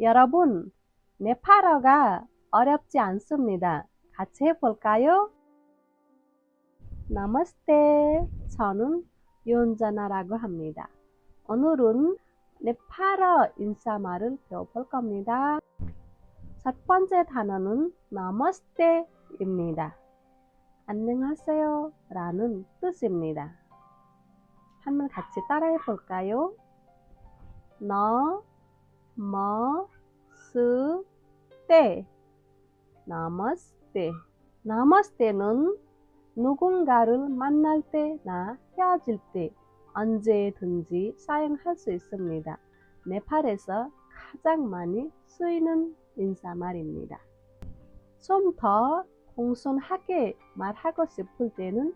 여러분, 네팔어가 어렵지 않습니다. 같이 해볼까요? 나마스테, 저는 윤자나라고 합니다. 오늘은 네팔어 인사말을 배워볼 겁니다. 첫 번째 단어는 나마스테입니다. 안녕하세요 라는 뜻입니다. 한번 같이 따라해 볼까요? 너머스테 나머스테 나머스테는 누군가를 만날 때나 헤어질 때 언제든지 사용할 수 있습니다. 네팔에서 가장 많이 쓰이는 인사말입니다. 좀 더 공손하게 말하고 싶을 때는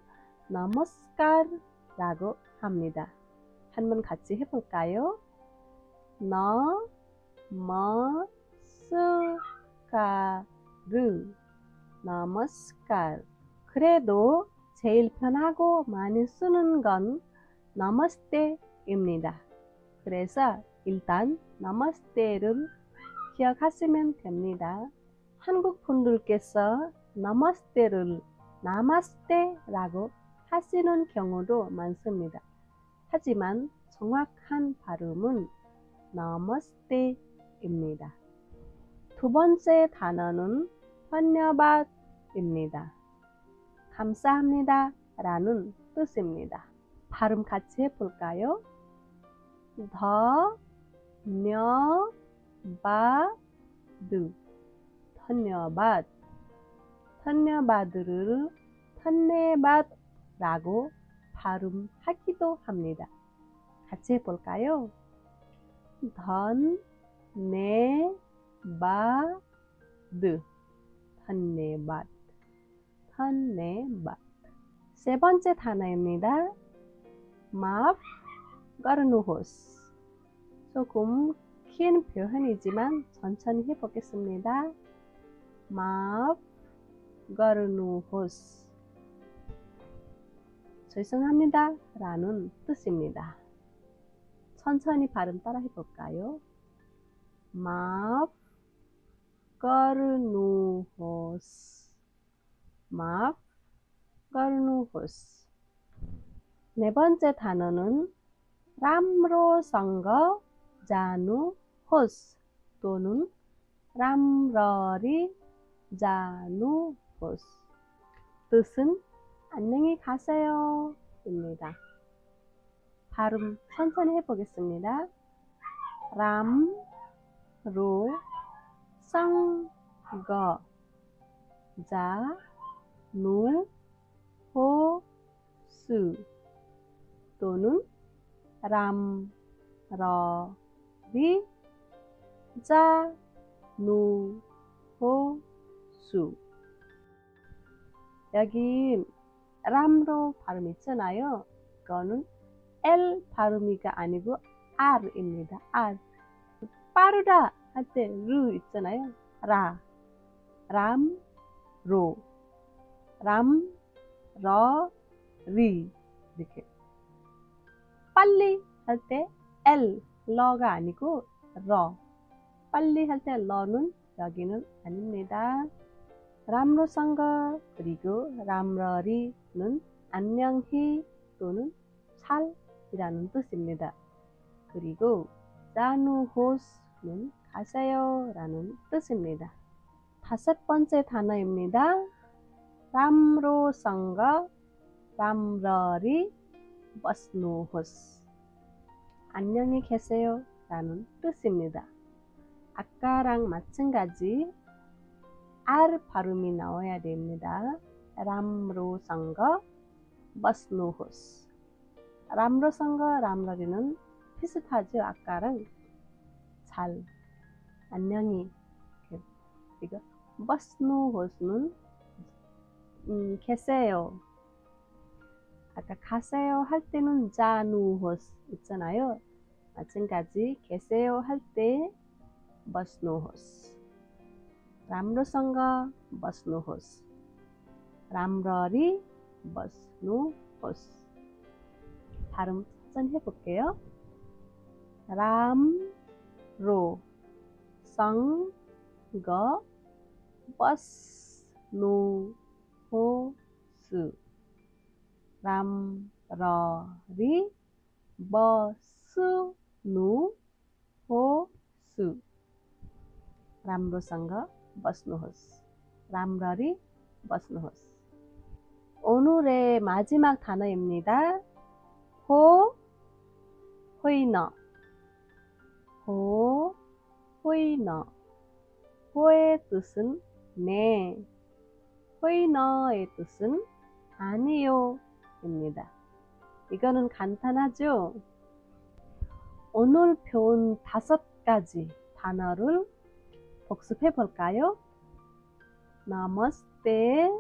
너머스카르라고 합니다. 한번 같이 해볼까요? 너머스카르 너머스카르. 그래도 제일 편하고 많이 쓰는 건 너머스테입니다. 그래서 일단 너머스테를 기억하시면 됩니다. 한국 분들께서 너머스테를 나마스테라고 하시는 경우도 많습니다. 하지만 정확한 발음은 너머스테입니다. 두 번째 단어는 환여받입니다. 감사합니다 라는 뜻입니다. 발음 같이 해볼까요? 더녀바드 턴여받 턴여바드를 턴네받라고 발음하기도 합니다. 같이 해볼까요? 턴네바드 턴네받 턴네받. 세 번째 단어입니다. 마프 거르누호스. 조금 긴 표현이지만 천천히 해보겠습니다. 마프 거르누호스. 죄송합니다 라는 뜻입니다. 천천히 발음 따라 해볼까요? 마프 거르누호스 마프 거르누호스. 네 번째 단어는 람로성거 자누호스 또는 람러리 자누호스. 뜻은 안녕히 가세요 입니다. 발음 천천히 해보겠습니다. 람로성거 자누호스 또는 람러리 자누호수. 여기 람로 발음 있잖아요. 이거는 L 발음이가 아니고 R입니다. R. 빠르다 할 때 르 있잖아요. 라, 람, 로, 람, 러, 리 이렇게. 빨리 할 때 L, 러가 아니고 러. 빨리 할 때 러는 여기는 아닙니다. 람로성거 그리고 람러리는 안녕히 또는 잘이라는 뜻입니다. 그리고 자누호스는 가세요 라는 뜻입니다. 다섯 번째 단어입니다. 람로성거 람러리 버스누호스. 안녕히 계세요 라는 뜻입니다. 아까랑 마찬가지 R 발음이 나와야 됩니다. 람로성거 버스누호스. 람로성거 람러리는 비슷하죠. 아까랑 잘 안녕히. 그리고 버스누호스는 계세요. 아까 가세요 할 때는 자누호스 있잖아요. 마찬가지 계세요 할 때 버스누호스. 람로성거 버스누호스. 람러리 버스누호스. 발음 천천히 해볼게요. 람로 संग बस्नुहोस् राम्ररी बस्नुहोस् राम्रोसँग बस्नुहोस् राम्ररी बस्नुहोस् 오늘의 마지막 단어입니다. 호이너 호이너 호의 뜻은 네, 호이너의 뜻은 아니요 입니다. 이거는 간단하죠? 오늘 배운 5가지 단어를 복습해 볼까요? नमस्ते,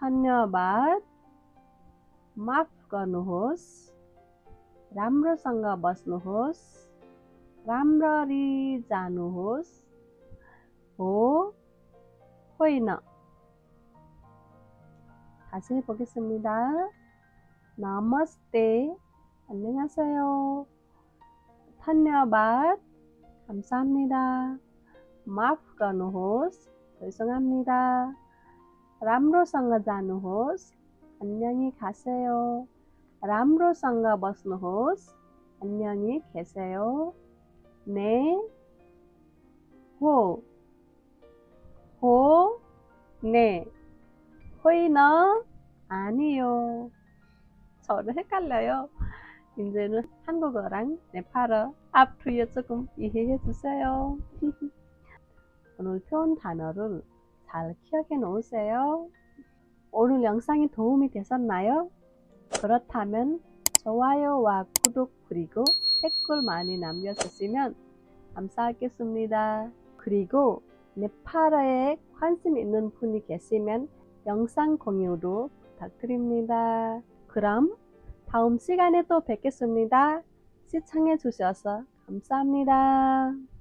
धन्यवाद, माफ गर्नुहोस्, राम्रोसँग बस्नुहोस्, राम्ररी जानुहोस्, होइन. 다시 해보겠습니다. नमस्ते, 안녕하세요. धन्यवाद, 감사합니다. माफ गर्नुहोस्, 죄송합니다. राम्रोसँग जानुहोस्, 안녕히 가세요. राम्रोसँग बस्नुहोस्, 안녕히 계세요. 네, 네, 호이너, 아니요. 저를 헷갈려요. 이제는 한국어랑 네팔어 앞뒤에 조금 이해해 주세요. 오늘 표현 단어를 잘 기억해 놓으세요. 오늘 영상이 도움이 되셨나요? 그렇다면 좋아요와 구독 그리고 댓글 많이 남겨주시면 감사하겠습니다. 그리고 네팔어에 관심 있는 분이 계시면 영상 공유도 부탁드립니다. 그럼 다음 시간에 또 뵙겠습니다. 시청해 주셔서 감사합니다.